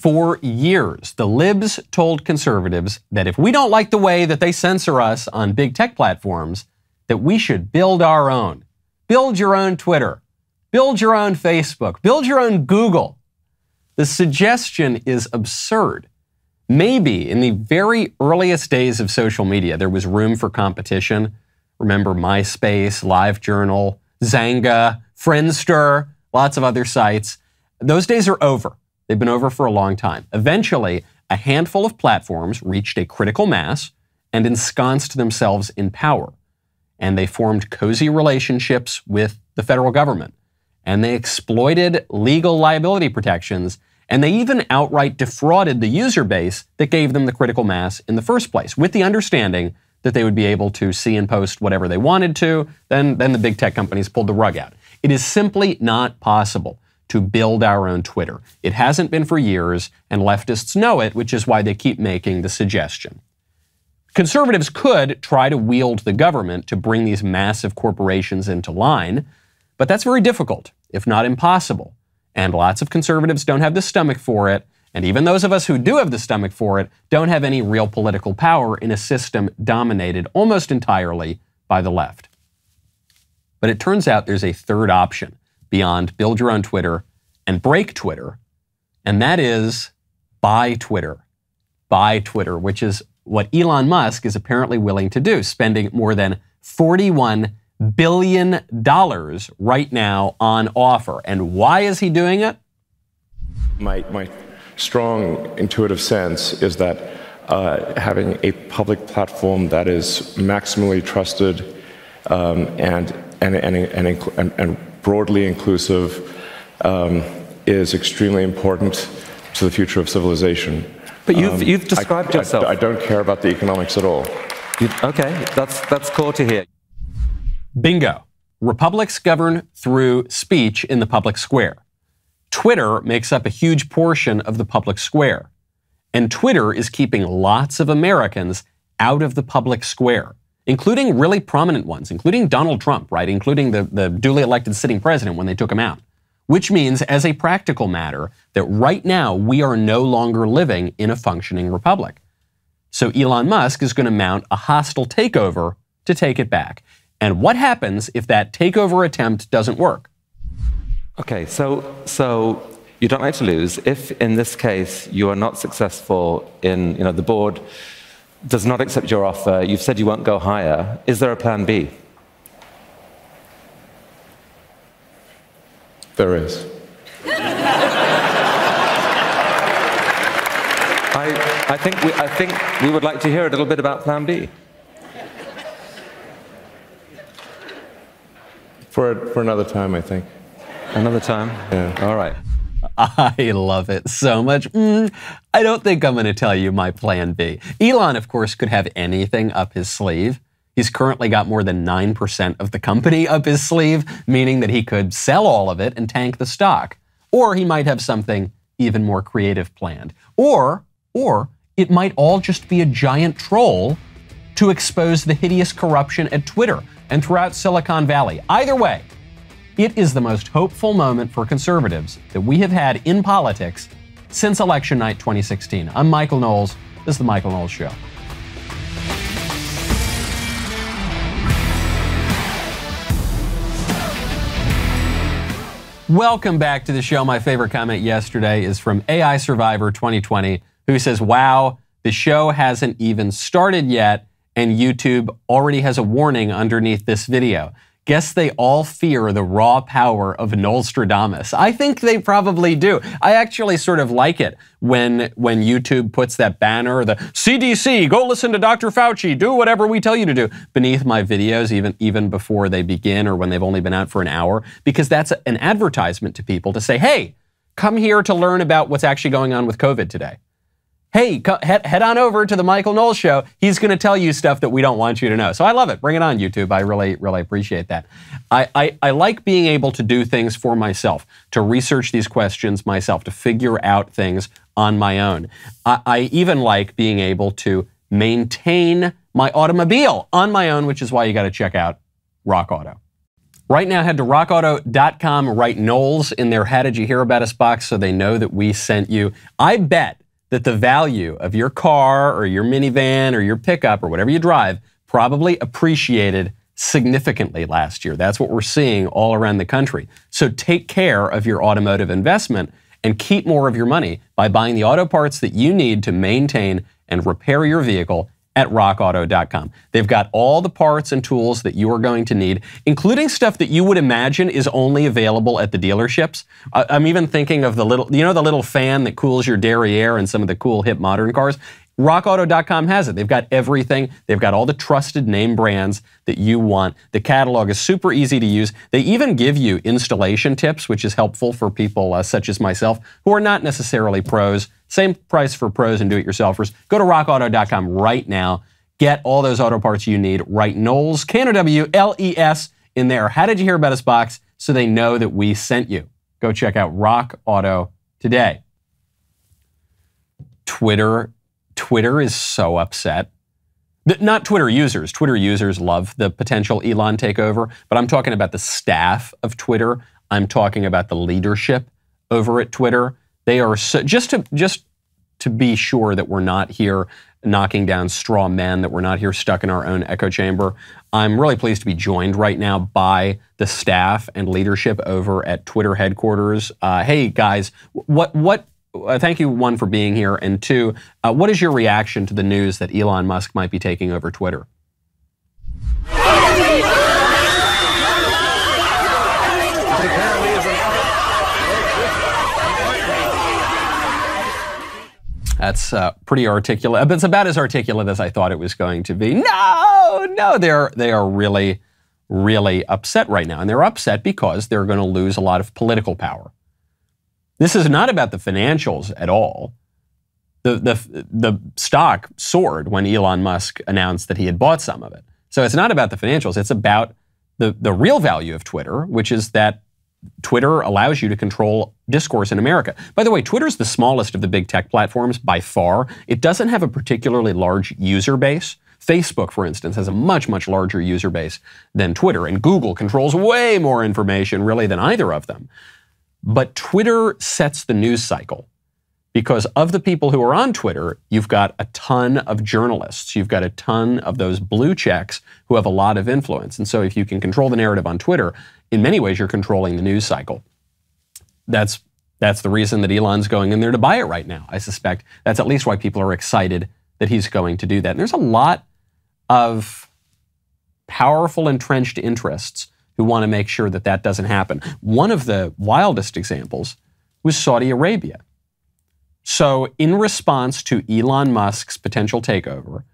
For years, the libs told conservatives that if we don't like the way that they censor us on big tech platforms, that we should build our own. Build your own Twitter. Build your own Facebook. Build your own Google. The suggestion is absurd. Maybe in the very earliest days of social media, there was room for competition. Remember MySpace, LiveJournal, Zanga, Friendster, lots of other sites. Those days are over. They've been over for a long time. Eventually, a handful of platforms reached a critical mass and ensconced themselves in power. And they formed cozy relationships with the federal government. And they exploited legal liability protections. And they even outright defrauded the user base that gave them the critical mass in the first place, with the understanding that they would be able to see and post whatever they wanted to. Then the big tech companies pulled the rug out. It is simply not possible to build our own Twitter. It hasn't been for years, and leftists know it, which is why they keep making the suggestion. Conservatives could try to wield the government to bring these massive corporations into line, but that's very difficult, if not impossible. And lots of conservatives don't have the stomach for it, and even those of us who do have the stomach for it don't have any real political power in a system dominated almost entirely by the left. But it turns out there's a third option beyond build your own Twitter and break Twitter, and that is buy Twitter. Buy Twitter, which is what Elon Musk is apparently willing to do, spending more than $41 billion right now on offer. And why is he doing it? My strong intuitive sense is that having a public platform that is maximally trusted and broadly inclusive is extremely important to the future of civilization. But you've described yourself. I don't care about the economics at all. Okay, that's cool to hear. Bingo. Republics govern through speech in the public square. Twitter makes up a huge portion of the public square. And Twitter is keeping lots of Americans out of the public square, including really prominent ones, including Donald Trump, right? Including the duly elected sitting president when they took him out. Which means, as a practical matter, that right now we are no longer living in a functioning republic. So Elon Musk is going to mount a hostile takeover to take it back. And what happens if that takeover attempt doesn't work? Okay, so you don't like to lose. If, in this case, you are not successful in, the board does not accept your offer, you've said you won't go higher, is there a plan B? There is. I think we would like to hear a little bit about plan B. For another time, I think. Another time? Yeah. All right. I love it so much. I don't think I'm going to tell you my plan B. Elon, of course, could have anything up his sleeve. He's currently got more than 9% of the company up his sleeve, meaning that he could sell all of it and tank the stock. Or he might have something even more creative planned. Or it might all just be a giant troll to expose the hideous corruption at Twitter and throughout Silicon Valley. Either way, it is the most hopeful moment for conservatives that we have had in politics since election night 2016. I'm Michael Knowles. This is The Michael Knowles Show. Welcome back to the show. My favorite comment yesterday is from AI Survivor 2020, who says, wow, the show hasn't even started yet, and YouTube already has a warning underneath this video. Guess they all fear the raw power of Knowlestradamus. I think they probably do. I actually sort of like it when YouTube puts that banner, the CDC, go listen to Dr. Fauci, do whatever we tell you to do, beneath my videos, even before they begin or when they've only been out for an hour, because that's an advertisement to people to say, hey, come here to learn about what's actually going on with COVID today. Hey, head on over to the Michael Knowles Show. He's going to tell you stuff that we don't want you to know. So I love it. Bring it on, YouTube. I really appreciate that. I like being able to do things for myself, to research these questions myself, to figure out things on my own. I even like being able to maintain my automobile on my own, which is why you got to check out Rock Auto. Right now, head to rockauto.com, write Knowles in their How Did You Hear About Us box so they know that we sent you. I bet that the value of your car or your minivan or your pickup or whatever you drive probably appreciated significantly last year. That's what we're seeing all around the country. So take care of your automotive investment and keep more of your money by buying the auto parts that you need to maintain and repair your vehicle at rockauto.com. They've got all the parts and tools that you are going to need, including stuff that you would imagine is only available at the dealerships. I'm even thinking of the little fan that cools your derriere in some of the cool hip modern cars. RockAuto.com has it. They've got everything. They've got all the trusted name brands that you want. The catalog is super easy to use. They even give you installation tips, which is helpful for people such as myself who are not necessarily pros. Same price for pros and do-it-yourselfers. Go to RockAuto.com right now. Get all those auto parts you need. Write Knowles, Knowles, in there. How did you hear about us box so they know that we sent you? Go check out Rock Auto today. Twitter is so upset. Not Twitter users. Twitter users love the potential Elon takeover, but I'm talking about the staff of Twitter. I'm talking about the leadership over at Twitter. They are so, just to be sure that we're not here knocking down straw men, that we're not here stuck in our own echo chamber. I'm really pleased to be joined right now by the staff and leadership over at Twitter headquarters. Hey guys, thank you, one, for being here, and two, what is your reaction to the news that Elon Musk might be taking over Twitter? That's pretty articulate. It's about as articulate as I thought it was going to be. No, they are really, really upset right now, and they're upset because they're going to lose a lot of political power. This is not about the financials at all. The stock soared when Elon Musk announced that he had bought some of it. So it's not about the financials. It's about the real value of Twitter, which is that Twitter allows you to control discourse in America. By the way, Twitter's the smallest of the big tech platforms by far. It doesn't have a particularly large user base. Facebook, for instance, has a much, much larger user base than Twitter, and Google controls way more information, really, than either of them. But Twitter sets the news cycle because of the people who are on Twitter. You've got a ton of journalists. You've got a ton of those blue checks who have a lot of influence. And so if you can control the narrative on Twitter, in many ways, you're controlling the news cycle. That's the reason that Elon's going in there to buy it right now. I suspect that's at least why people are excited that he's going to do that. And there's a lot of powerful entrenched interests who want to make sure that that doesn't happen. One of the wildest examples was Saudi Arabia. So in response to Elon Musk's potential takeover,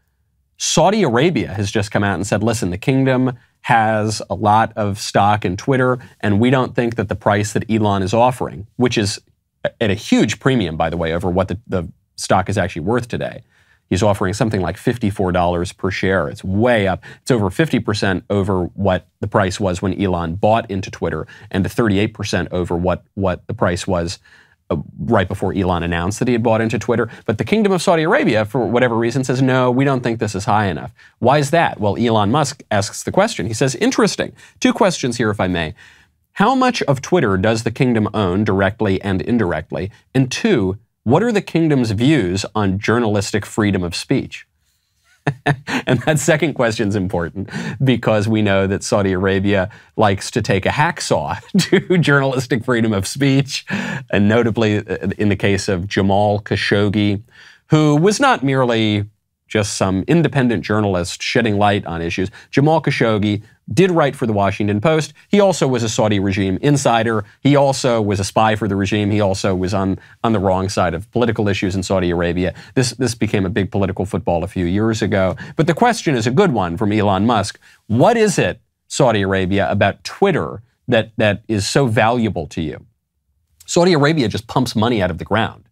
Saudi Arabia has just come out and said, listen, the kingdom has a lot of stock in Twitter, and we don't think that the price that Elon is offering, which is at a huge premium, by the way, over what the stock is actually worth today. He's offering something like $54 per share. It's way up. It's over 50% over what the price was when Elon bought into Twitter, and 38% over what the price was right before Elon announced that he had bought into Twitter. But the Kingdom of Saudi Arabia, for whatever reason, says, no, we don't think this is high enough. Why is that? Well, Elon Musk asks the question. He says, interesting. Two questions here, if I may. How much of Twitter does the kingdom own directly and indirectly? And two, what are the kingdom's views on journalistic freedom of speech? And that second question is important because we know that Saudi Arabia likes to take a hacksaw to journalistic freedom of speech, and notably in the case of Jamal Khashoggi, who was not merely just some independent journalist shedding light on issues. Jamal Khashoggi did write for the Washington Post. He also was a Saudi regime insider. He also was a spy for the regime. He also was on the wrong side of political issues in Saudi Arabia. This became a big political football a few years ago. But the question is a good one from Elon Musk. What is it, Saudi Arabia, about Twitter that is so valuable to you? Saudi Arabia just pumps money out of the ground.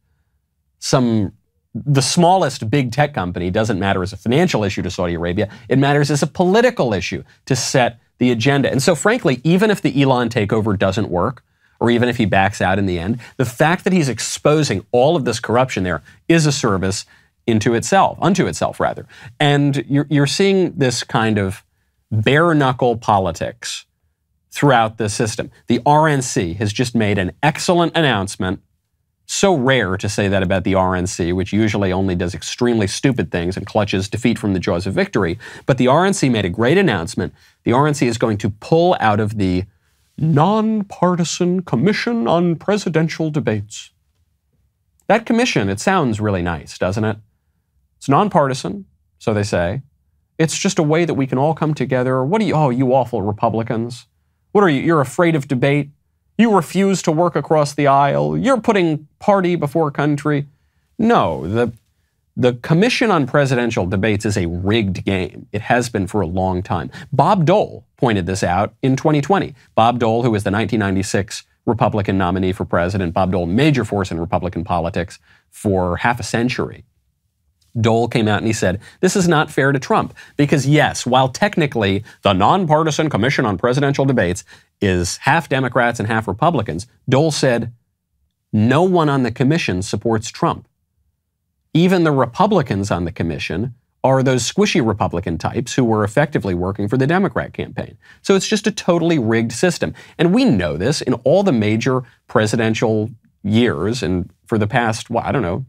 The smallest big tech company doesn't matter as a financial issue to Saudi Arabia. It matters as a political issue to set the agenda. And so frankly, even if the Elon takeover doesn't work, or even if he backs out in the end, the fact that he's exposing all of this corruption there is a service unto itself. And you're seeing this kind of bare knuckle politics throughout the system. The RNC has just made an excellent announcement. So rare to say that about the RNC, which usually only does extremely stupid things and clutches defeat from the jaws of victory. But the RNC made a great announcement. The RNC is going to pull out of the Nonpartisan Commission on Presidential Debates. That commission, it sounds really nice, doesn't it? It's nonpartisan, so they say. It's just a way that we can all come together. What are you, oh, you awful Republicans. What are you, you're afraid of debate? You refuse to work across the aisle. You're putting party before country. No, the Commission on Presidential Debates is a rigged game. It has been for a long time. Bob Dole pointed this out in 2020. Bob Dole, who was the 1996 Republican nominee for president, Bob Dole, major force in Republican politics for half a century. Dole came out and he said, this is not fair to Trump. Because yes, while technically the Nonpartisan Commission on Presidential Debates is half Democrats and half Republicans, Dole said, no one on the commission supports Trump. Even the Republicans on the commission are those squishy Republican types who were effectively working for the Democrat campaign. So it's just a totally rigged system. And we know this in all the major presidential years and for the past, well, I don't know,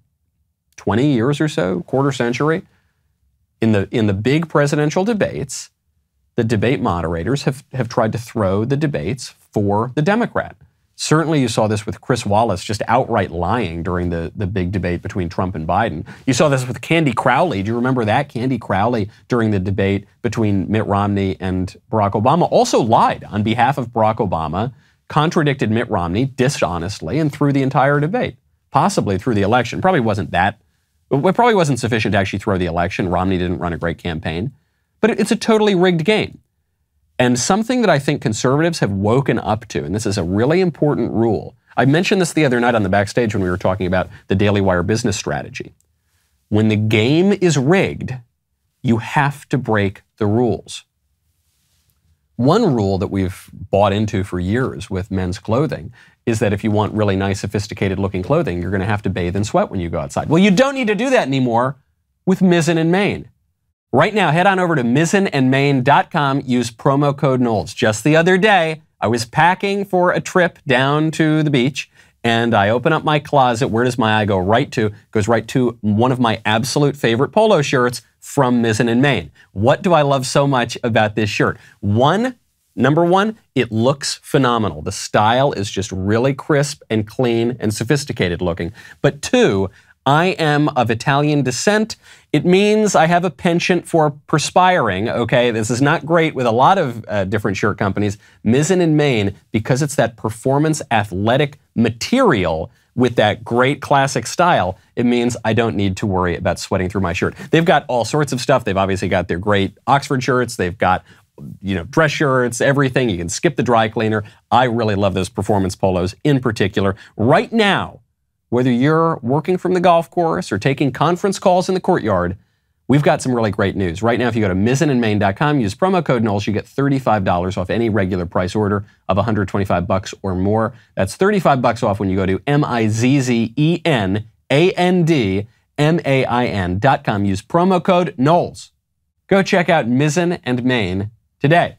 20 years or so, quarter century. In the big presidential debates, the debate moderators have tried to throw the debates for the Democrat. Certainly you saw this with Chris Wallace just outright lying during the big debate between Trump and Biden. You saw this with Candy Crowley. Do you remember that? Candy Crowley during the debate between Mitt Romney and Barack Obama also lied on behalf of Barack Obama, contradicted Mitt Romney dishonestly, and threw the entire debate, possibly through the election. Probably wasn't sufficient to actually throw the election. Romney didn't run a great campaign. But it's a totally rigged game. And something that I think conservatives have woken up to, and this is a really important rule. I mentioned this the other night on the backstage when we were talking about the Daily Wire business strategy. When the game is rigged, you have to break the rules. One rule that we've bought into for years with men's clothing is that if you want really nice, sophisticated looking clothing, you're going to have to bathe in sweat when you go outside. Well, you don't need to do that anymore with Mizzen and Main. Right now, head on over to mizzenandmain.com, use promo code Knowles. Just the other day, I was packing for a trip down to the beach, and I open up my closet. Where does my eye go right to? It goes right to one of my absolute favorite polo shirts from Mizzen and Main. What do I love so much about this shirt? Number one, it looks phenomenal. The style is just really crisp and clean and sophisticated looking. But two, I am of Italian descent. It means I have a penchant for perspiring, okay? This is not great with a lot of different shirt companies. Mizzen and Main, because it's that performance athletic material with that great classic style, it means I don't need to worry about sweating through my shirt. They've got all sorts of stuff. They've obviously got their great Oxford shirts. They've got, dress shirts, everything. You can skip the dry cleaner. I really love those performance polos in particular. Right now, whether you're working from the golf course or taking conference calls in the courtyard, we've got some really great news. Right now, if you go to mizzenandmain.com, use promo code Knowles, you get $35 off any regular price order of $125 or more. That's $35 off when you go to mizzenandmain.com. Use promo code Knowles. Go check out Mizzen and Main today.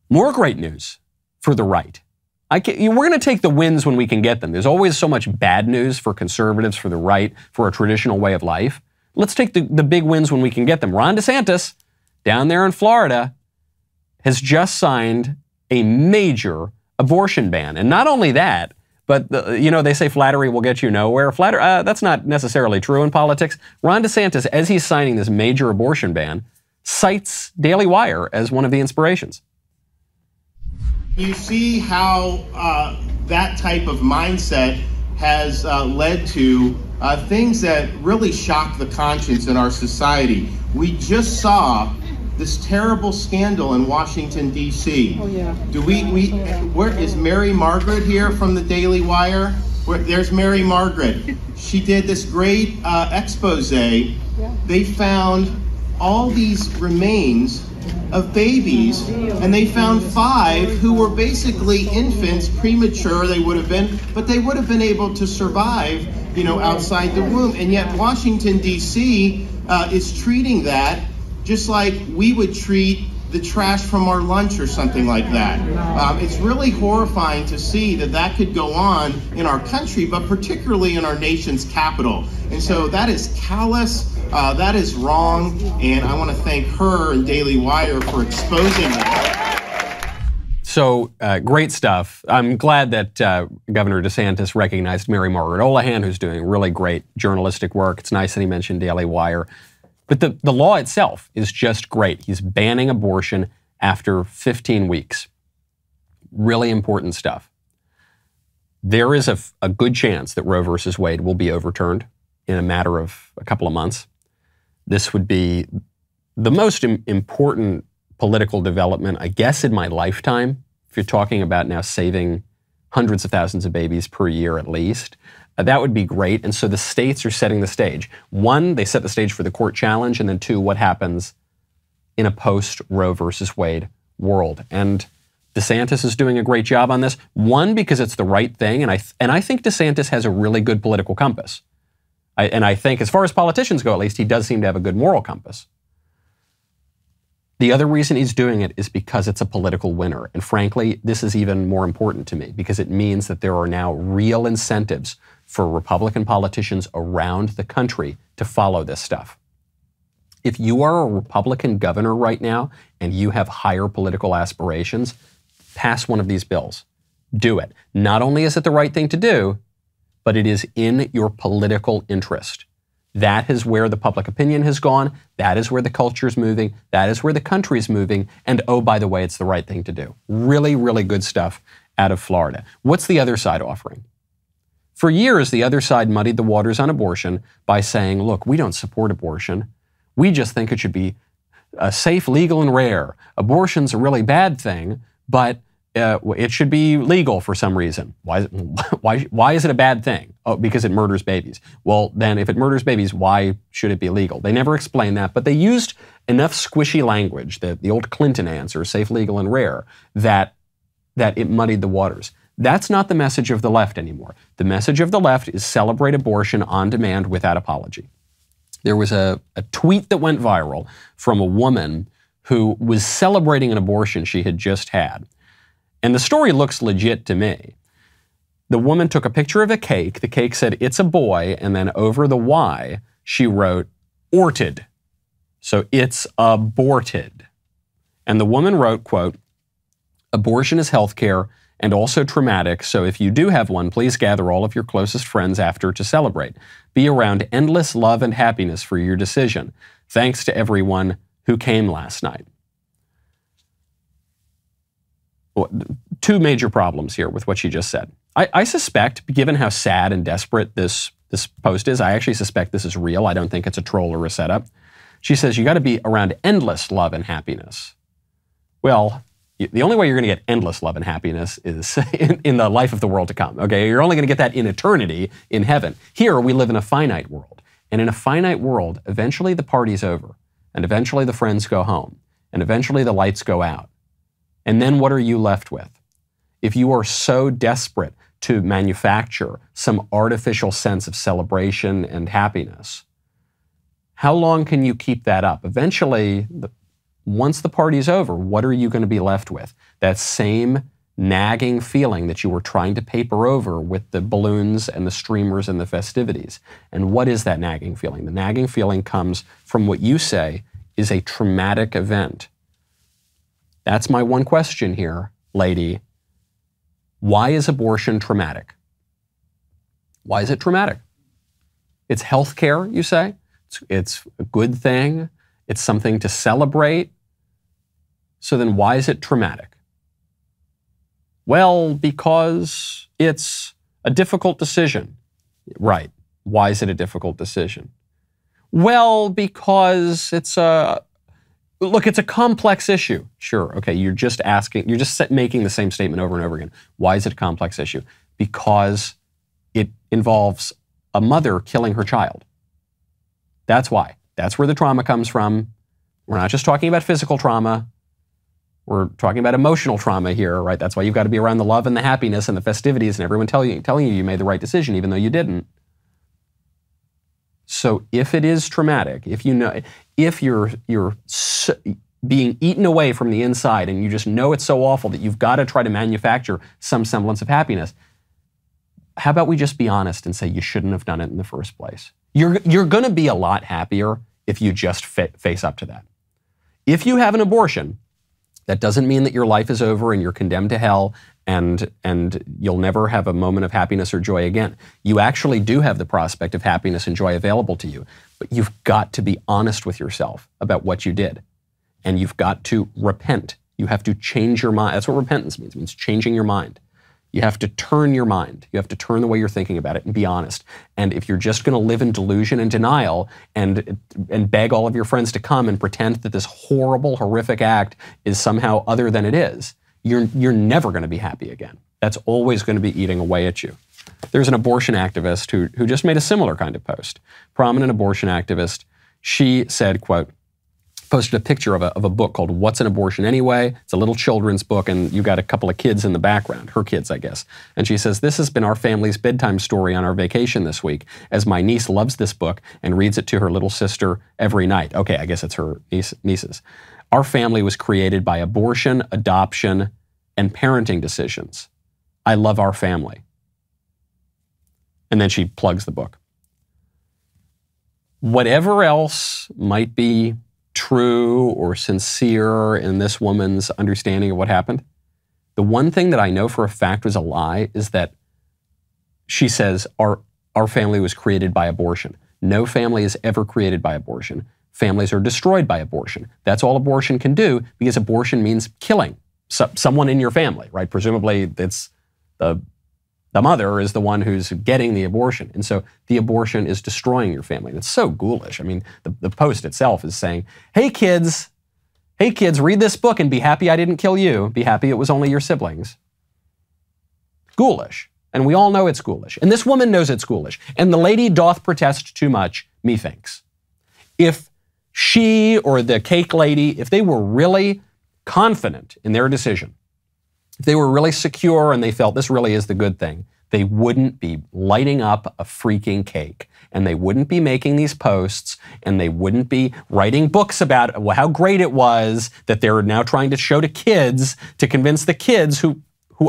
More great news for the right. We're going to take the wins when we can get them. There's always so much bad news for conservatives, for the right, for a traditional way of life. Let's take the big wins when we can get them. Ron DeSantis, down there in Florida, has just signed a major abortion ban. And not only that, but they say flattery will get you nowhere. That's not necessarily true in politics. Ron DeSantis, as he's signing this major abortion ban, cites Daily Wire as one of the inspirations. You see how that type of mindset has led to things that really shock the conscience in our society. We just saw this terrible scandal in Washington, D.C. Oh, yeah. Where is Mary Margaret here from the Daily Wire? There's Mary Margaret. She did this great expose. Yeah. They found all these remains of babies, and they found 5 who were basically infants, premature they would have been, but they would have been able to survive, outside the womb. And yet Washington, D.C. Is treating that just like we would treat the trash from our lunch or something like that. It's really horrifying to see that that could go on in our country, but particularly in our nation's capital. And so that is callous, that is wrong, and I want to thank her and Daily Wire for exposing that. So great stuff. I'm glad that Governor DeSantis recognized Mary Margaret Olohan, who's doing really great journalistic work. It's nice that he mentioned Daily Wire. But the law itself is just great. He's banning abortion after 15 weeks. Really important stuff. There is a good chance that Roe versus Wade will be overturned in a matter of a couple of months. This would be the most important political development, I guess, in my lifetime. If you're talking about now saving hundreds of thousands of babies per year at least, that would be great. And so the states are setting the stage. One, they set the stage for the court challenge, and then two, what happens in a post-Roe versus Wade world. And DeSantis is doing a great job on this. One, because it's the right thing, and I think DeSantis has a really good political compass. I think, as far as politicians go, at least, he does seem to have a good moral compass. The other reason he's doing it is because it's a political winner. And frankly, this is even more important to me because it means that there are now real incentives for Republican politicians around the country to follow this stuff. If you are a Republican governor right now and you have higher political aspirations, pass one of these bills. Do it. Not only is it the right thing to do, but it is in your political interest. That is where the public opinion has gone. That is where the culture is moving. That is where the country is moving. And oh, by the way, it's the right thing to do. Really, really good stuff out of Florida. What's the other side offering? For years, the other side muddied the waters on abortion by saying, look, we don't support abortion. We just think it should be safe, legal, and rare. Abortion's a really bad thing, but it should be legal for some reason. Why is it a bad thing? Oh, because it murders babies. Well, then if it murders babies, why should it be legal? They never explained that, but they used enough squishy language, the old Clinton answer, safe, legal, and rare, that it muddied the waters. That's not the message of the left anymore. The message of the left is celebrate abortion on demand without apology. There was a tweet that went viral from a woman who was celebrating an abortion she had just had. And the story looks legit to me. The woman took a picture of a cake. The cake said, "It's a boy," and then over the Y, she wrote, "orted." So it's aborted. And the woman wrote, quote, "Abortion is healthcare and also traumatic, so if you do have one, please gather all of your closest friends after to celebrate. Be around endless love and happiness for your decision. Thanks to everyone who came last night." Well, two major problems here with what she just said. I suspect, given how sad and desperate this post is, I actually suspect this is real. I don't think it's a troll or a setup. She says you got to be around endless love and happiness. Well, the only way you're going to get endless love and happiness is in the life of the world to come. Okay, you're only going to get that in eternity in heaven. Here we live in a finite world, and in a finite world, eventually the party's over, and eventually the friends go home, and eventually the lights go out. And then what are you left with? If you are so desperate to manufacture some artificial sense of celebration and happiness, how long can you keep that up? Eventually, once the party's over, what are you going to be left with? That same nagging feeling that you were trying to paper over with the balloons and the streamers and the festivities. And what is that nagging feeling? The nagging feeling comes from what you say is a traumatic event. That's my one question here, lady. Why is abortion traumatic? Why is it traumatic? It's healthcare, you say? It's a good thing. It's something to celebrate. So then why is it traumatic? Well, because it's a difficult decision. Right. Why is it a difficult decision? Well, because it's a complex issue. Sure. Okay. You're just making the same statement over and over again. Why is it a complex issue? Because it involves a mother killing her child. That's why. That's where the trauma comes from. We're not just talking about physical trauma. We're talking about emotional trauma here, right? That's why you've got to be around the love and the happiness and the festivities and everyone telling you made the right decision, even though you didn't. So if it is traumatic, if you know, if being eaten away from the inside and you just know it's so awful that you've got to try to manufacture some semblance of happiness, how about we just be honest and say you shouldn't have done it in the first place? You're going to be a lot happier if you just face up to that. If you have an abortion, that doesn't mean that your life is over and you're condemned to hell and you'll never have a moment of happiness or joy again. You actually do have the prospect of happiness and joy available to you, but you've got to be honest with yourself about what you did. And you've got to repent. You have to change your mind. That's what repentance means. It means changing your mind. You have to turn your mind. You have to turn the way you're thinking about it and be honest. And if you're just going to live in delusion and denial and beg all of your friends to come and pretend that this horrible, horrific act is somehow other than it is, you're never going to be happy again. That's always going to be eating away at you. There's an abortion activist who just made a similar kind of post. Prominent abortion activist. She said, quote, posted a picture of a book called What's an Abortion Anyway? It's a little children's book, and you got a couple of kids in the background, her kids, I guess. And she says, this has been our family's bedtime story on our vacation this week, as my niece loves this book and reads it to her little sister every night. Okay, I guess it's her nieces. Our family was created by abortion, adoption, and parenting decisions. I love our family. And then she plugs the book. Whatever else might be true or sincere in this woman's understanding of what happened, the one thing that I know for a fact was a lie is that she says our family was created by abortion. No family is ever created by abortion. Families are destroyed by abortion. That's all abortion can do, because abortion means killing someone in your family, right? Presumably it's the mother is the one who's getting the abortion. And so the abortion is destroying your family. And it's so ghoulish. I mean, the post itself is saying, hey kids, read this book and be happy I didn't kill you. Be happy it was only your siblings. Ghoulish. And we all know it's ghoulish. And this woman knows it's ghoulish. And the lady doth protest too much, methinks. If she or the cake lady, if they were really confident in their decision, if they were really secure and they felt this really is the good thing, they wouldn't be lighting up a freaking cake, and they wouldn't be making these posts, and they wouldn't be writing books about how great it was that they're now trying to show to kids to convince the kids who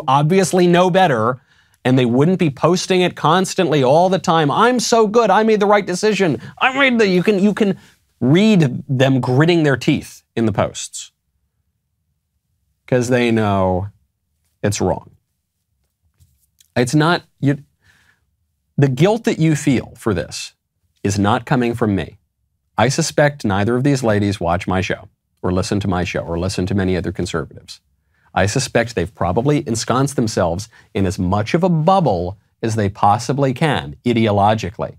obviously know better, and they wouldn't be posting it constantly all the time. I'm so good. I made the right decision. You can read them gritting their teeth in the posts because they know it's wrong. It's not, the guilt that you feel for this is not coming from me. I suspect neither of these ladies watch my show or listen to my show or listen to many other conservatives. I suspect they've probably ensconced themselves in as much of a bubble as they possibly can, ideologically.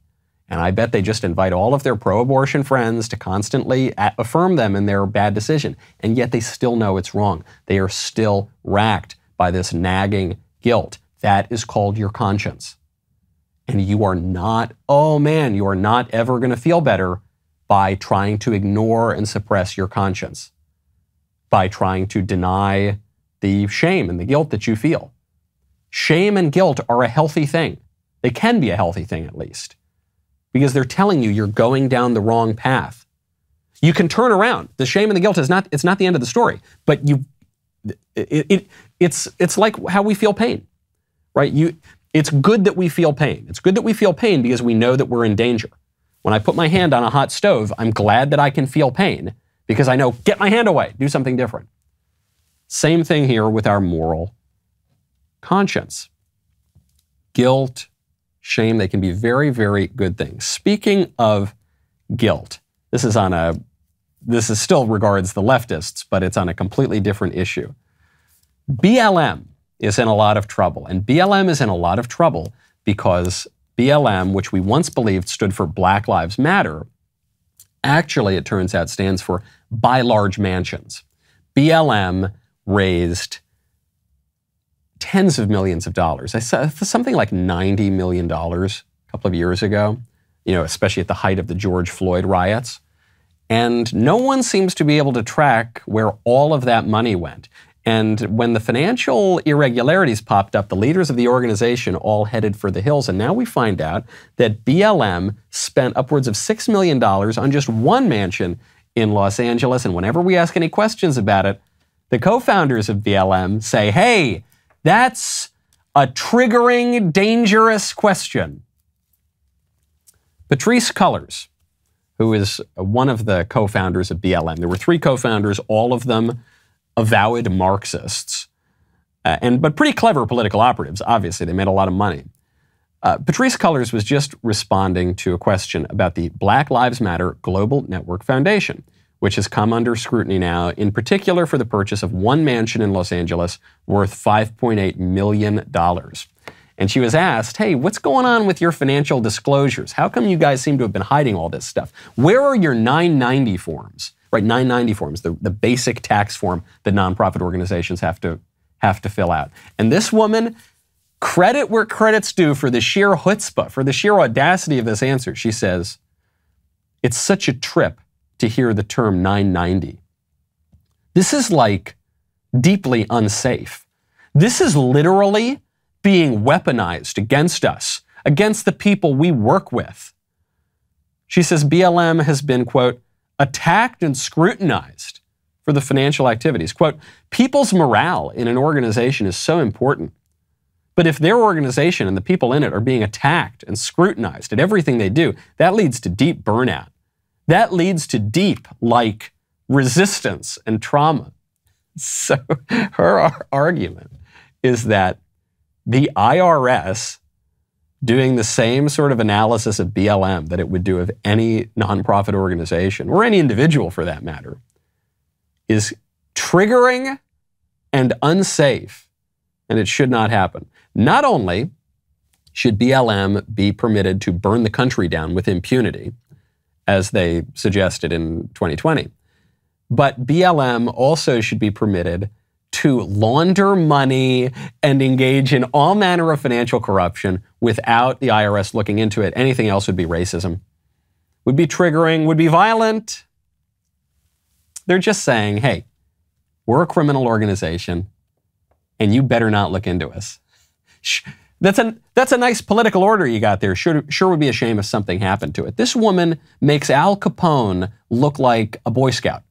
And I bet they just invite all of their pro-abortion friends to constantly affirm them in their bad decision. And yet they still know it's wrong. They are still racked by this nagging guilt. That is called your conscience. And you are not, oh man, you are not ever going to feel better by trying to ignore and suppress your conscience, by trying to deny the shame and the guilt that you feel. Shame and guilt are a healthy thing. They can be a healthy thing at least, because they're telling you you're going down the wrong path. You can turn around. The shame and the guilt it's not the end of the story, but it's like how we feel pain, right? It's good that we feel pain. It's good that we feel pain because we know that we're in danger. When I put my hand on a hot stove, I'm glad that I can feel pain because I know, get my hand away, do something different. Same thing here with our moral conscience. Guilt, shame, they can be very, very good things. Speaking of guilt, this still regards the leftists, but it's on a completely different issue. BLM is in a lot of trouble, and BLM is in a lot of trouble because BLM, which we once believed stood for Black Lives Matter, actually, it turns out, stands for Buy Large Mansions. BLM raised tens of millions of dollars. I saw something like $90 million a couple of years ago, especially at the height of the George Floyd riots. And no one seems to be able to track where all of that money went. And when the financial irregularities popped up, the leaders of the organization all headed for the hills. And now we find out that BLM spent upwards of $6 million on just one mansion in Los Angeles. And whenever we ask any questions about it, the co-founders of BLM say, hey, that's a triggering, dangerous question. Patrisse Cullors, who is one of the co-founders of BLM. There were 3 co-founders, all of them avowed Marxists, but pretty clever political operatives, obviously. They made a lot of money. Patrisse Cullors was just responding to a question about the Black Lives Matter Global Network Foundation, which has come under scrutiny now, in particular for the purchase of one mansion in Los Angeles worth $5.8 million. And she was asked, hey, what's going on with your financial disclosures? How come you guys seem to have been hiding all this stuff? Where are your 990 forms? Right, 990 forms, the basic tax form that nonprofit organizations have to fill out. And this woman, credit where credit's due for the sheer chutzpah, for the sheer audacity of this answer. She says, it's such a trip to hear the term 990. This is like deeply unsafe. This is literally being weaponized against us, against the people we work with. She says BLM has been, quote, attacked and scrutinized for the financial activities. Quote, people's morale in an organization is so important. But if their organization and the people in it are being attacked and scrutinized at everything they do, that leads to deep burnout. That leads to deep, like, resistance and trauma. So her argument is that the IRS doing the same sort of analysis of BLM that it would do of any nonprofit organization, or any individual for that matter, is triggering and unsafe, and it should not happen. Not only should BLM be permitted to burn the country down with impunity, as they suggested in 2020, but BLM also should be permitted to launder money and engage in all manner of financial corruption without the IRS looking into it. Anything else would be racism, would be triggering, would be violent. They're just saying, hey, we're a criminal organization and you better not look into us. That's a nice political order you got there. Sure would be a shame if something happened to it. This woman makes Al Capone look like a Boy Scout.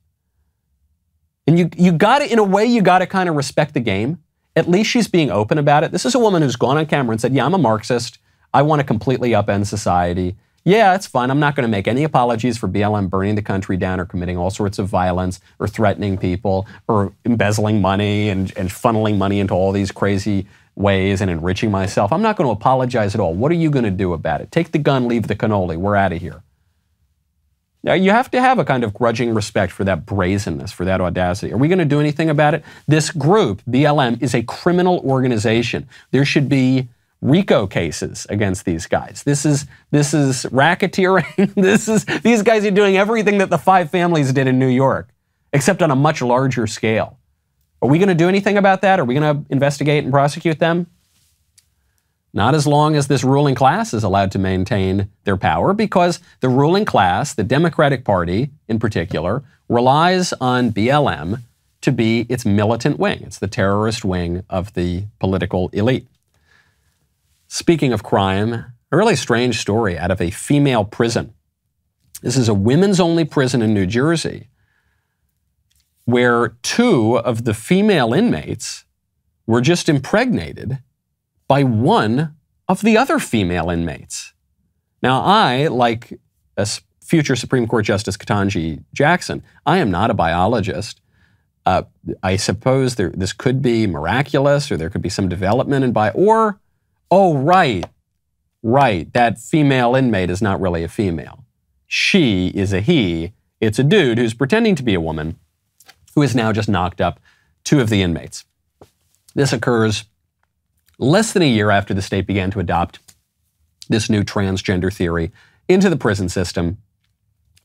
And you got to, in a way, you got to kind of respect the game. At least she's being open about it. This is a woman who's gone on camera and said, yeah, I'm a Marxist. I want to completely upend society. Yeah, it's fine. I'm not going to make any apologies for BLM burning the country down or committing all sorts of violence or threatening people or embezzling money and funneling money into all these crazy ways and enriching myself. I'm not going to apologize at all. What are you going to do about it? Take the gun, leave the cannoli. We're out of here. Now, you have to have a kind of grudging respect for that brazenness, for that audacity. Are we going to do anything about it? This group, BLM, is a criminal organization. There should be RICO cases against these guys. This is racketeering. These guys are doing everything that the Five Families did in New York, except on a much larger scale. Are we going to do anything about that? Are we going to investigate and prosecute them? Not as long as this ruling class is allowed to maintain their power, because the ruling class, the Democratic Party in particular, relies on BLM to be its militant wing. It's the terrorist wing of the political elite. Speaking of crime, a really strange story out of a female prison. This is a women's-only prison in New Jersey, where 2 of the female inmates were just impregnated by one of the other female inmates. Now, I, like future Supreme Court Justice Ketanji Jackson, I am not a biologist. I suppose this could be miraculous, or there could be some development in right, that female inmate is not really a female. She is a he. It's a dude who's pretending to be a woman who has now just knocked up 2 of the inmates. This occurs less than a year after the state began to adopt this new transgender theory into the prison system,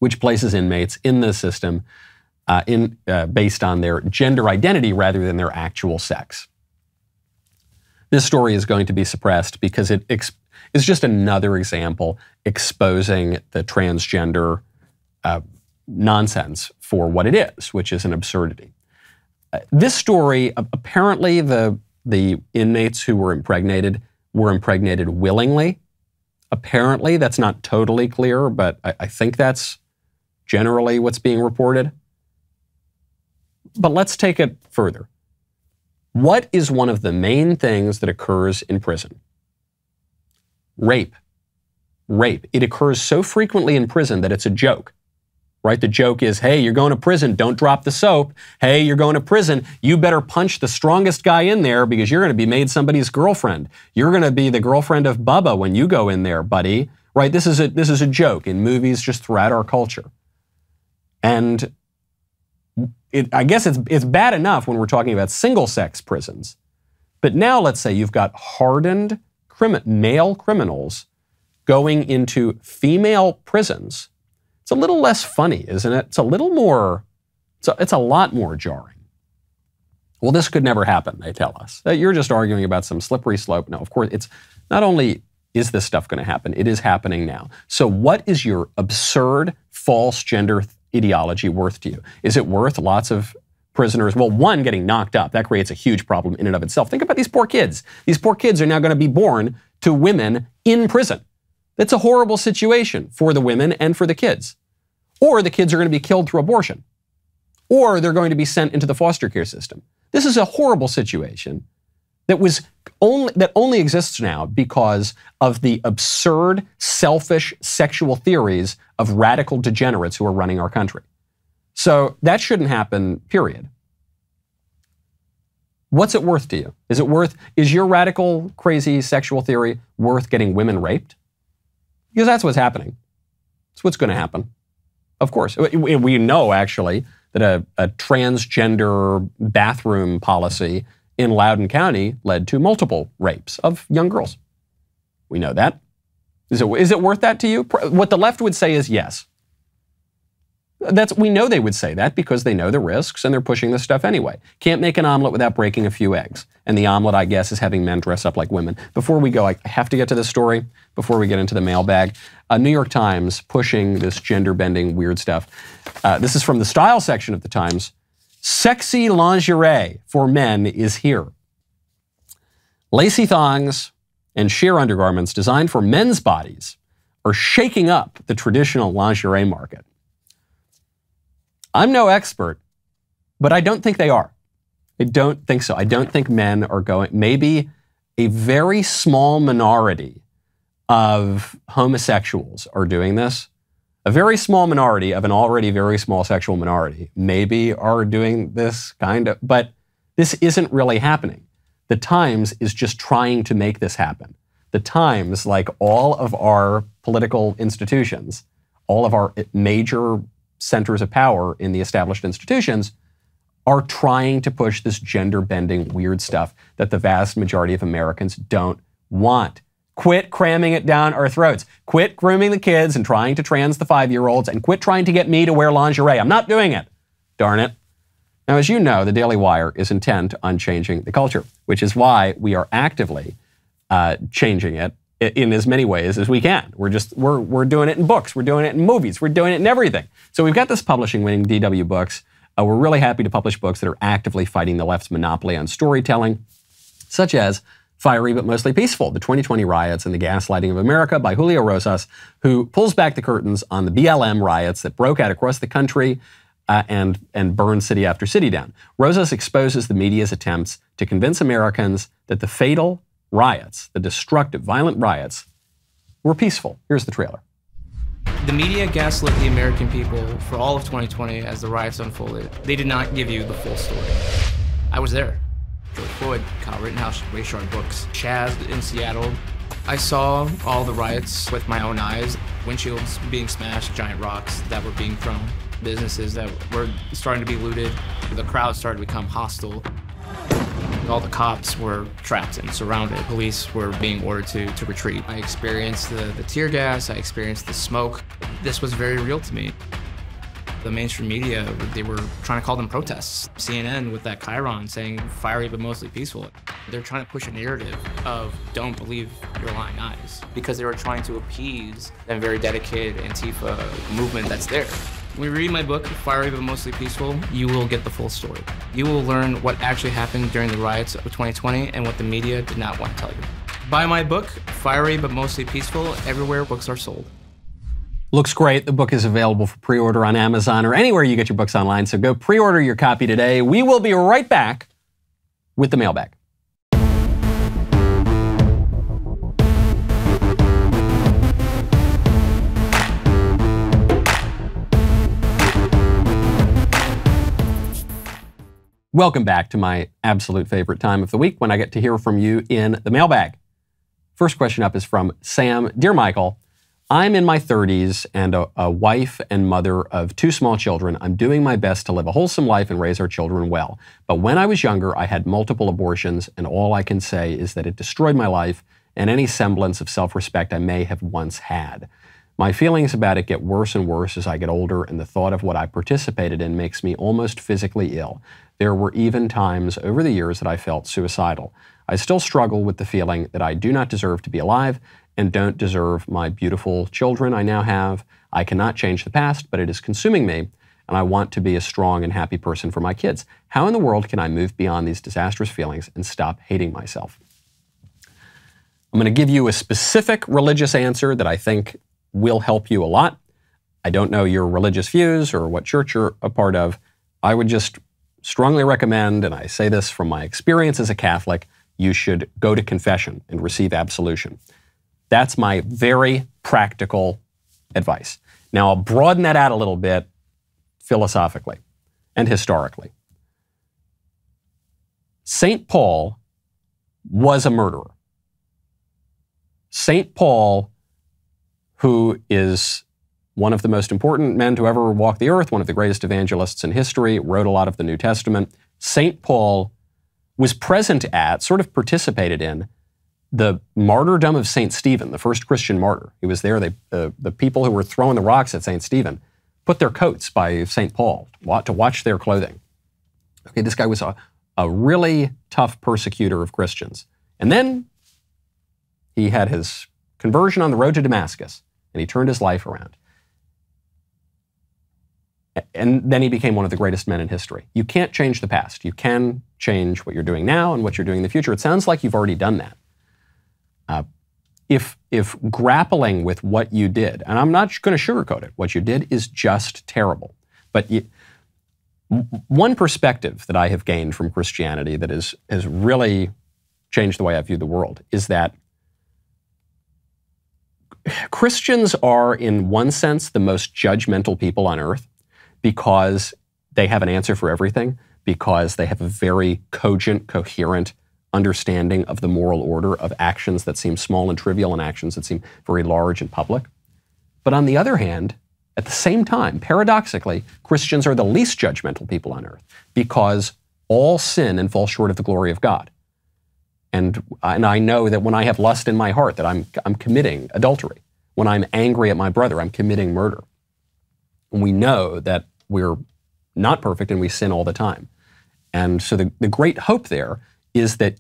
which places inmates in the system based on their gender identity rather than their actual sex. This story is going to be suppressed because it is just another example exposing the transgender nonsense for what it is, which is an absurdity. This story, apparently the inmates who were impregnated willingly. Apparently, that's not totally clear, but I think that's generally what's being reported. But let's take it further. What is one of the main things that occurs in prison? Rape. Rape. It occurs so frequently in prison that it's a joke, right? The joke is, hey, you're going to prison, don't drop the soap. Hey, you're going to prison, you better punch the strongest guy in there because you're going to be made somebody's girlfriend. You're going to be the girlfriend of Bubba when you go in there, buddy. Right? This is a joke in movies just throughout our culture. And I guess it's bad enough when we're talking about single-sex prisons. But now let's say you've got hardened male criminals going into female prisons. It's a little less funny, isn't it? It's a little more, it's a lot more jarring. Well, this could never happen, they tell us. You're just arguing about some slippery slope. No, of course, it's not only is this stuff going to happen, it is happening now. So what is your absurd, false gender ideology worth to you? Is it worth lots of prisoners, well, one, getting knocked up? That creates a huge problem in and of itself. Think about these poor kids. These poor kids are now going to be born to women in prison. That's a horrible situation for the women and for the kids. Or the kids are going to be killed through abortion. Or they're going to be sent into the foster care system. This is a horrible situation that only exists now because of the absurd, selfish, sexual theories of radical degenerates who are running our country. So that shouldn't happen, period. What's it worth to you? Is your radical, crazy sexual theory worth getting women raped? Because that's what's happening. That's what's going to happen. Of course. We know, actually, that a transgender bathroom policy in Loudoun County led to multiple rapes of young girls. We know that. Is it worth that to you? What the left would say is yes. We know they would say that because they know the risks and they're pushing this stuff anyway. Can't make an omelet without breaking a few eggs. And the omelet, I guess, is having men dress up like women. Before we go, I have to get to this story before we get into the mailbag. New York Times pushing this gender-bending weird stuff. This is from the style section of the Times. Sexy lingerie for men is here. Lacy thongs and sheer undergarments designed for men's bodies are shaking up the traditional lingerie market. I'm no expert, but I don't think they are. I don't think so. I don't think men are going, maybe a very small minority of homosexuals are doing this. A very small minority of an already very small sexual minority maybe are doing this kind of, but this isn't really happening. The Times is just trying to make this happen. The Times, like all of our political institutions, all of our major centers of power in the established institutions, are trying to push this gender-bending weird stuff that the vast majority of Americans don't want. Quit cramming it down our throats. Quit grooming the kids and trying to trans the 5-year-olds, and quit trying to get me to wear lingerie. I'm not doing it. Darn it. Now, as you know, the Daily Wire is intent on changing the culture, which is why we are actively changing it in as many ways as we can. We're doing it in books. We're doing it in movies. We're doing it in everything. So we've got this publishing wing, DW Books. We're really happy to publish books that are actively fighting the left's monopoly on storytelling, such as Fiery but Mostly Peaceful, The 2020 Riots and the Gaslighting of America by Julio Rosas, who pulls back the curtains on the BLM riots that broke out across the country and burned city after city down. Rosas exposes the media's attempts to convince Americans that the fatal riots, the destructive, violent riots, were peaceful. Here's the trailer. The media gaslit the American people for all of 2020 as the riots unfolded. They did not give you the full story. I was there. George Floyd, Kyle Rittenhouse, Rayshard Brooks, Chaz in Seattle. I saw all the riots with my own eyes. Windshields being smashed, giant rocks that were being thrown, businesses that were starting to be looted. The crowd started to become hostile. All the cops were trapped and surrounded. Police were being ordered to retreat. I experienced the tear gas, I experienced the smoke. This was very real to me. The mainstream media, they were trying to call them protests. CNN with that chyron saying fiery but mostly peaceful. They're trying to push a narrative of don't believe your lying eyes because they were trying to appease that very dedicated Antifa movement that's there. When you read my book, Fiery but Mostly Peaceful, you will get the full story. You will learn what actually happened during the riots of 2020 and what the media did not want to tell you. Buy my book, Fiery but Mostly Peaceful, everywhere books are sold. Looks great. The book is available for pre-order on Amazon or anywhere you get your books online, so go pre-order your copy today. We will be right back with the mailbag. Welcome back to my absolute favorite time of the week when I get to hear from you in the mailbag. First question up is from Sam. Dear Michael, I'm in my 30s and a wife and mother of 2 small children. I'm doing my best to live a wholesome life and raise our children well. But when I was younger, I had multiple abortions, and all I can say is that it destroyed my life and any semblance of self-respect I may have once had. My feelings about it get worse and worse as I get older, and the thought of what I participated in makes me almost physically ill. There were even times over the years that I felt suicidal. I still struggle with the feeling that I do not deserve to be alive and don't deserve my beautiful children I now have. I cannot change the past, but it is consuming me, and I want to be a strong and happy person for my kids. How in the world can I move beyond these disastrous feelings and stop hating myself? I'm going to give you a specific religious answer that I think will help you a lot. I don't know your religious views or what church you're a part of. I would just strongly recommend, and I say this from my experience as a Catholic, you should go to confession and receive absolution. That's my very practical advice. Now, I'll broaden that out a little bit philosophically and historically. St. Paul was a murderer. St. Paul, who is one of the most important men to ever walk the earth, one of the greatest evangelists in history, wrote a lot of the New Testament. St. Paul was present at, sort of participated in, the martyrdom of St. Stephen, the first Christian martyr. He was there. The people who were throwing the rocks at St. Stephen put their coats by St. Paul to watch their clothing. Okay, this guy was a really tough persecutor of Christians. And then he had his conversion on the road to Damascus, and he turned his life around. And then he became one of the greatest men in history. You can't change the past. You can change what you're doing now and what you're doing in the future. It sounds like you've already done that. If grappling with what you did, and I'm not going to sugarcoat it, what you did is just terrible. But one perspective that I have gained from Christianity that has really changed the way I view the world is that Christians are, in one sense, the most judgmental people on earth because they have an answer for everything, because they have a very cogent, coherent understanding of the moral order of actions that seem small and trivial and actions that seem very large and public. But on the other hand, at the same time, paradoxically, Christians are the least judgmental people on earth because all sin and fall short of the glory of God. And I know that when I have lust in my heart, that I'm committing adultery. When I'm angry at my brother, I'm committing murder. And we know that we're not perfect and we sin all the time. And so the great hope there is that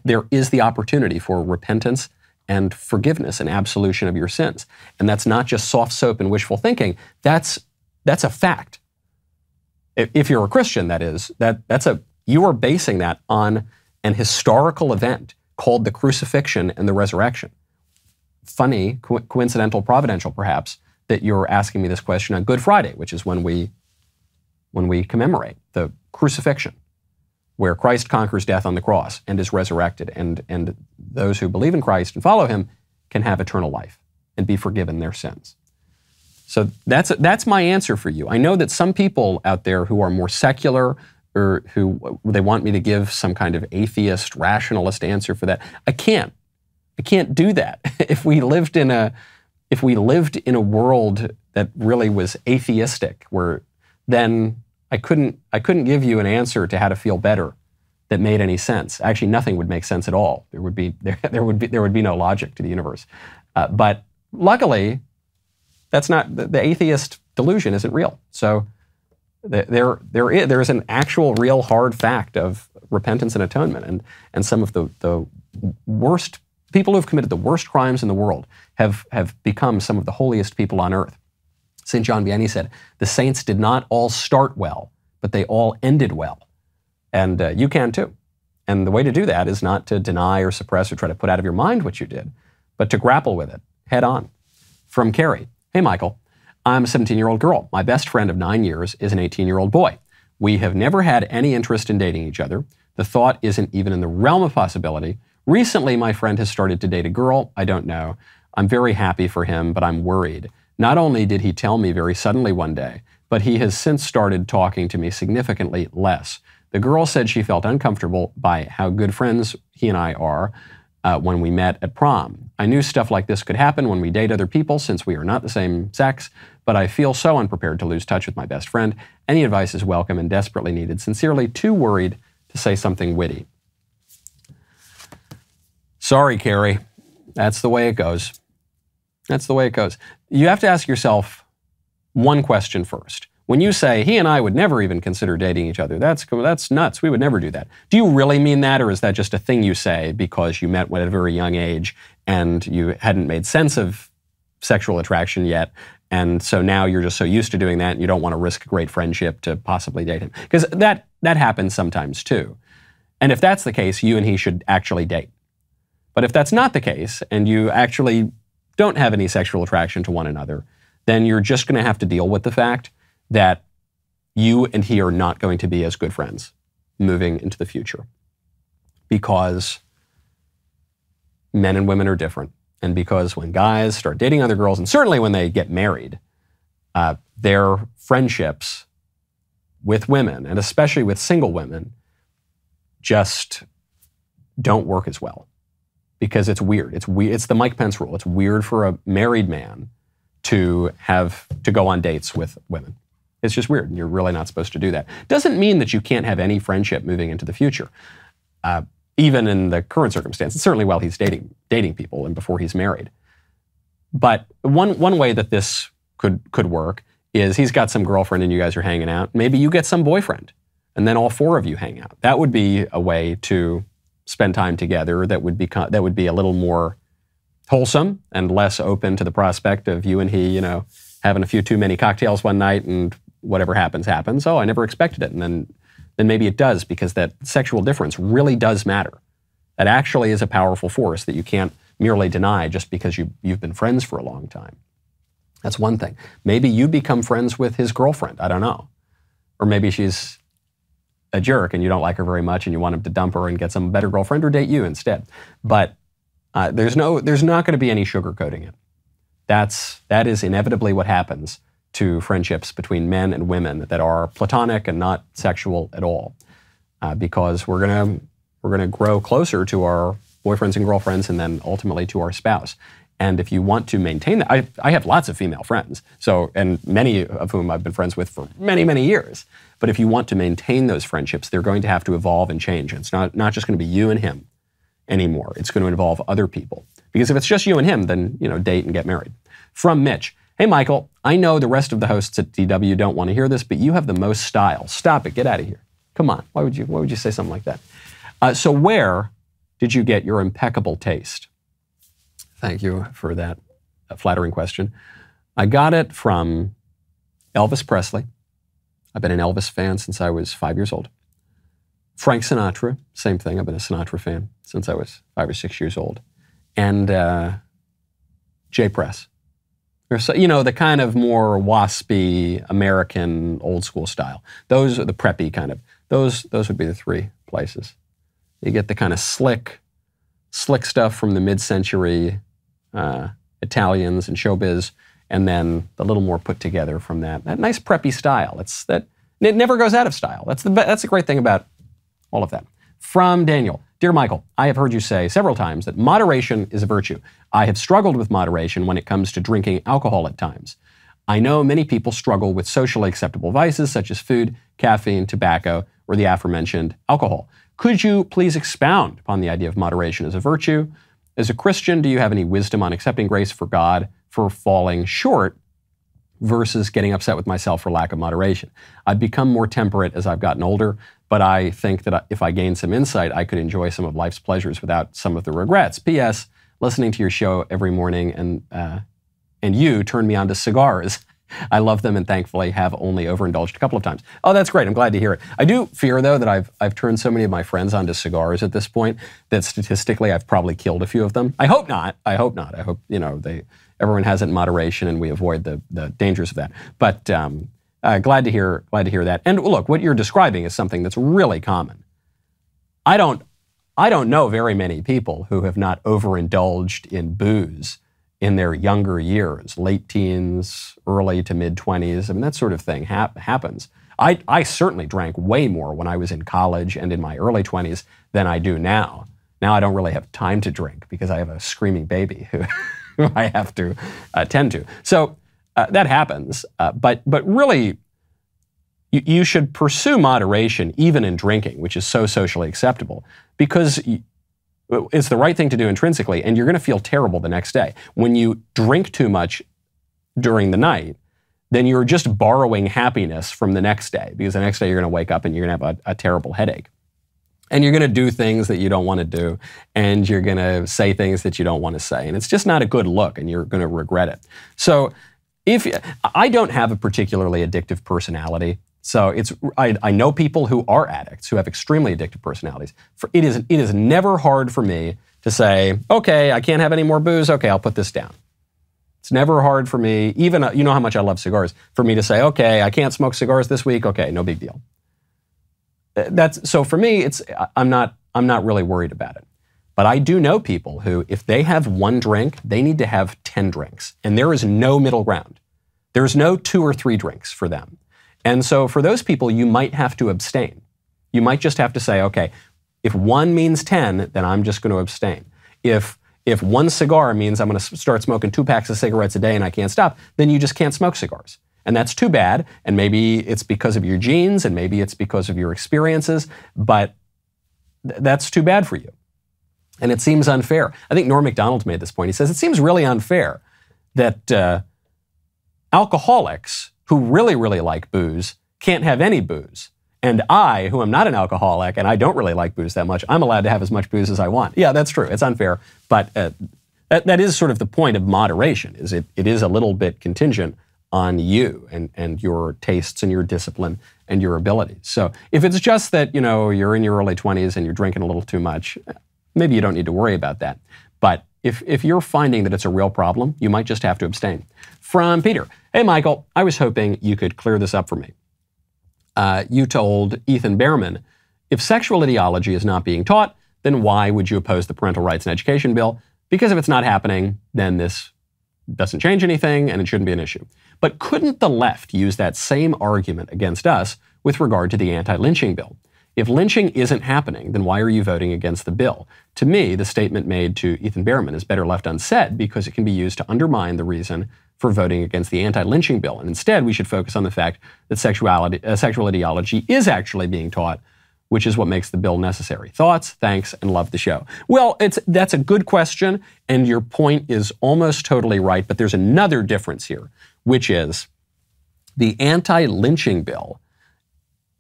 there is the opportunity for repentance and forgiveness and absolution of your sins. And that's not just soft soap and wishful thinking. That's a fact. If you're a Christian, that is, you are basing that on an historical event called the crucifixion and the resurrection. Funny, coincidental, providential perhaps, that you're asking me this question on Good Friday, which is when we commemorate the crucifixion, where Christ conquers death on the cross and is resurrected, and those who believe in Christ and follow him can have eternal life and be forgiven their sins. So that's my answer for you. I know that some people out there who are more secular or who they want me to give some kind of atheist, rationalist answer for that. I can't do that. If we lived in a world that really was atheistic, then I couldn't give you an answer to how to feel better that made any sense. Actually, nothing would make sense at all. There would be no logic to the universe. But luckily, that's not the atheist delusion isn't real. So there is an actual, real, hard fact of repentance and atonement, and some of the worst people who have committed the worst crimes in the world have become some of the holiest people on earth. St. John Vianney said, "The saints did not all start well, but they all ended well." And you can too. And the way to do that is not to deny or suppress or try to put out of your mind what you did, but to grapple with it head on. From Carrie, "Hey Michael, I'm a 17-year-old girl. My best friend of 9 years is an 18-year-old boy. We have never had any interest in dating each other. The thought isn't even in the realm of possibility. Recently, my friend has started to date a girl I don't know. I'm very happy for him, but I'm worried. Not only did he tell me very suddenly one day, but he has since started talking to me significantly less. The girl said she felt uncomfortable by how good friends he and I are when we met at prom. I knew stuff like this could happen when we date other people since we are not the same sex, but I feel so unprepared to lose touch with my best friend. Any advice is welcome and desperately needed. Sincerely, too worried to say something witty. Sorry, Carrie. That's the way it goes. That's the way it goes. You have to ask yourself one question first. When you say, he and I would never even consider dating each other, that's nuts. We would never do that. Do you really mean that, or is that just a thing you say because you met at a very young age and you hadn't made sense of sexual attraction yet, and so now you're just so used to doing that and you don't want to risk a great friendship to possibly date him? Because that happens sometimes too. And if that's the case, you and he should actually date. But if that's not the case, and you actually don't have any sexual attraction to one another, then you're just going to have to deal with the fact that you and he are not going to be as good friends moving into the future. Because men and women are different. And because when guys start dating other girls, and certainly when they get married, their friendships with women, and especially with single women, just don't work as well. Because it's weird. It's the Mike Pence rule. It's weird for a married man to go on dates with women. It's just weird, and you're really not supposed to do that. Doesn't mean that you can't have any friendship moving into the future, even in the current circumstances. Certainly while he's dating people and before he's married. But one way that this could work is he's got some girlfriend and you guys are hanging out. Maybe you get some boyfriend, and then all four of you hang out. That would be a way to spend time together that would be a little more wholesome and less open to the prospect of you and he, having a few too many cocktails one night and whatever happens, happens. Oh, I never expected it. And then maybe it does, because that sexual difference really does matter. That actually is a powerful force that you can't merely deny just because you've been friends for a long time. That's one thing. Maybe you become friends with his girlfriend. I don't know. Or maybe she's a jerk and you don't like her very much and you want him to dump her and get some better girlfriend or date you instead. But there's not going to be any sugarcoating it. That is inevitably what happens to friendships between men and women that are platonic and not sexual at all, because we're gonna grow closer to our boyfriends and girlfriends and then ultimately to our spouse. And if you want to maintain that, I have lots of female friends, and many of whom I've been friends with for many, many years. But if you want to maintain those friendships, they're going to have to evolve and change. It's not just going to be you and him anymore. It's going to involve other people. Because if it's just you and him, then, date and get married. From Mitch. Hey, Michael, I know the rest of the hosts at DW don't want to hear this, but you have the most style. Stop it. Get out of here. Come on. Why would you say something like that? So where did you get your impeccable taste? Thank you for that flattering question. I got it from Elvis Presley. I've been an Elvis fan since I was 5 years old. Frank Sinatra, same thing. I've been a Sinatra fan since I was 5 or 6 years old. And J. Press. The kind of more waspy American old school style. Those are the preppy kind of. Those would be the three places. You get the kind of slick stuff from the mid-century Italians and showbiz, and then the little more put together from that nice preppy style. It never goes out of style. That's the great thing about all of that. From Daniel. Dear Michael, I have heard you say several times that moderation is a virtue. I have struggled with moderation when it comes to drinking alcohol at times. I know many people struggle with socially acceptable vices such as food, caffeine, tobacco, or the aforementioned alcohol. Could you please expound upon the idea of moderation as a virtue? As a Christian, do you have any wisdom on accepting grace for God for falling short versus getting upset with myself for lack of moderation? I've become more temperate as I've gotten older, but I think that if I gained some insight, I could enjoy some of life's pleasures without some of the regrets. P.S. Listening to your show every morning and you turn me on to cigars. I love them and thankfully have only overindulged a couple of times. Oh, that's great. I'm glad to hear it. I do fear, though, that I've turned so many of my friends onto cigars at this point that statistically I've probably killed a few of them. I hope not. I hope, everyone has it in moderation, and we avoid the dangers of that. But glad to hear that. And look, what you're describing is something that's really common. I don't know very many people who have not overindulged in booze in their younger years, late teens, early to mid-20s. I mean, that sort of thing happens. I certainly drank way more when I was in college and in my early 20s than I do now. Now I don't really have time to drink because I have a screaming baby who I have to tend to. So that happens. But really, you should pursue moderation even in drinking, which is so socially acceptable, because it's the right thing to do intrinsically, and you're going to feel terrible the next day. When you drink too much during the night, then you're just borrowing happiness from the next day, because the next day you're going to wake up and you're going to have a terrible headache. And you're going to do things that you don't want to do, and you're going to say things that you don't want to say. And it's just not a good look, and you're going to regret it. So I don't have a particularly addictive personality. So I know people who are addicts, who have extremely addictive personalities. It is never hard for me to say, okay, I can't have any more booze. Okay, I'll put this down. It's never hard for me, even, you know how much I love cigars, for me to say, okay, I can't smoke cigars this week. Okay, no big deal. So for me, I'm not really worried about it. But I do know people who, if they have one drink, they need to have 10 drinks. And there is no middle ground. There's no 2 or 3 drinks for them. And so for those people, you might have to abstain. You might just have to say, okay, if 1 means 10, then I'm just going to abstain. If 1 cigar means I'm going to start smoking 2 packs of cigarettes a day and I can't stop, then you just can't smoke cigars. And that's too bad. And maybe it's because of your genes, and maybe it's because of your experiences, but that's too bad for you. And it seems unfair. I think Norm Macdonald made this point. He says, it seems really unfair that alcoholics who really, really like booze can't have any booze. And I, who am not an alcoholic, and I don't really like booze that much, I'm allowed to have as much booze as I want. Yeah, that's true. It's unfair. But that is sort of the point of moderation, is it is a little bit contingent on you and your tastes and your discipline and your abilities. So if it's just that, you're in your early 20s and you're drinking a little too much, maybe you don't need to worry about that. But if you're finding that it's a real problem, you might just have to abstain. From Peter, hey Michael, I was hoping you could clear this up for me. You told Ethan Behrman, if sexual ideology is not being taught, then why would you oppose the Parental Rights and Education Bill? Because if it's not happening, then this doesn't change anything and it shouldn't be an issue. But couldn't the left use that same argument against us with regard to the anti-lynching bill? If lynching isn't happening, then why are you voting against the bill? To me, the statement made to Ethan Behrman is better left unsaid because it can be used to undermine the reason for voting against the anti-lynching bill. And instead, we should focus on the fact that sexual ideology is actually being taught, which is what makes the bill necessary. Thoughts? Thanks, and love the show. Well, that's a good question, and your point is almost totally right, but there's another difference here, which is the anti-lynching bill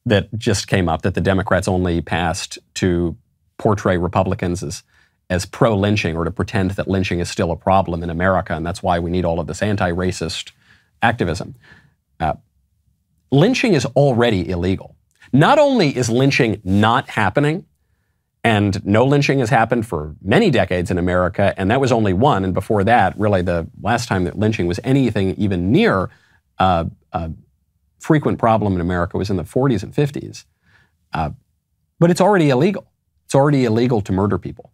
that just came up, that the Democrats only passed to portray Republicans as pro-lynching, or to pretend that lynching is still a problem in America, and that's why we need all of this anti-racist activism. Lynching is already illegal. Not only is lynching not happening, and no lynching has happened for many decades in America, and that was only one, and before that, really the last time that lynching was anything even near a frequent problem in America was in the 40s and 50s. But it's already illegal. It's already illegal to murder people.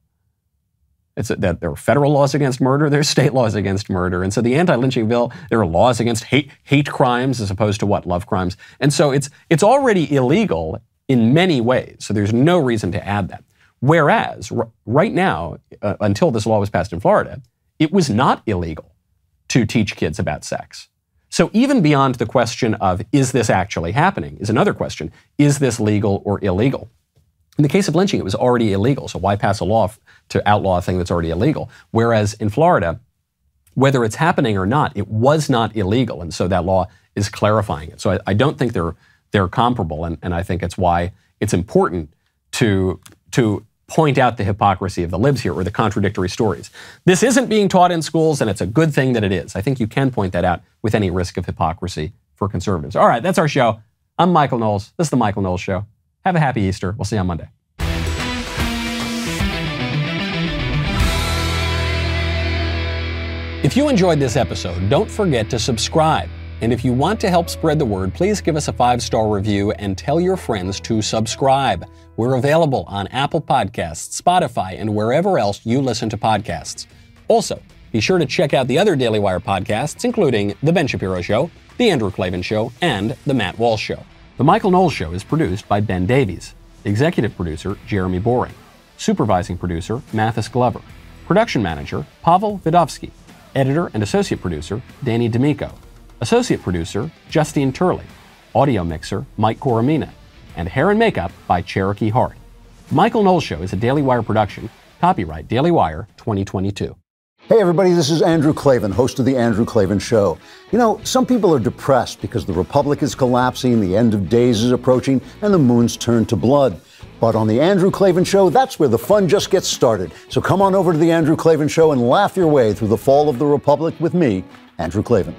That there are federal laws against murder, there's state laws against murder. And so the anti-lynching bill, there are laws against hate crimes as opposed to love crimes. And so it's already illegal in many ways. So there's no reason to add that. Whereas right now, until this law was passed in Florida, it was not illegal to teach kids about sex. So even beyond the question of, is this actually happening, is another question. Is this legal or illegal? In the case of lynching, it was already illegal. So why pass a law to outlaw a thing that's already illegal? Whereas in Florida, whether it's happening or not, it was not illegal. And so that law is clarifying it. So I don't think they're comparable. And I think it's why it's important to point out the hypocrisy of the libs here, or the contradictory stories. This isn't being taught in schools, and it's a good thing that it is. I think you can point that out with any risk of hypocrisy for conservatives. All right, that's our show. I'm Michael Knowles. This is The Michael Knowles Show. Have a happy Easter. We'll see you on Monday. If you enjoyed this episode, don't forget to subscribe. And if you want to help spread the word, please give us a 5-star review and tell your friends to subscribe. We're available on Apple Podcasts, Spotify, and wherever else you listen to podcasts. Also, be sure to check out the other Daily Wire podcasts, including The Ben Shapiro Show, The Andrew Klavan Show, and The Matt Walsh Show. The Michael Knowles Show is produced by Ben Davies. Executive producer, Jeremy Boring. Supervising producer, Mathis Glover. Production manager, Pavel Vidovsky. Editor and associate producer, Danny D'Amico. Associate producer, Justine Turley. Audio mixer, Mike Coromina. And hair and makeup by Cherokee Hart. Michael Knowles Show is a Daily Wire production. Copyright Daily Wire 2022. Hey everybody, this is Andrew Klavan, host of The Andrew Klavan Show. You know, some people are depressed because the Republic is collapsing, the end of days is approaching, and the moon's turned to blood. But on The Andrew Klavan Show, that's where the fun just gets started. So come on over to The Andrew Klavan Show and laugh your way through the fall of the Republic with me, Andrew Klavan.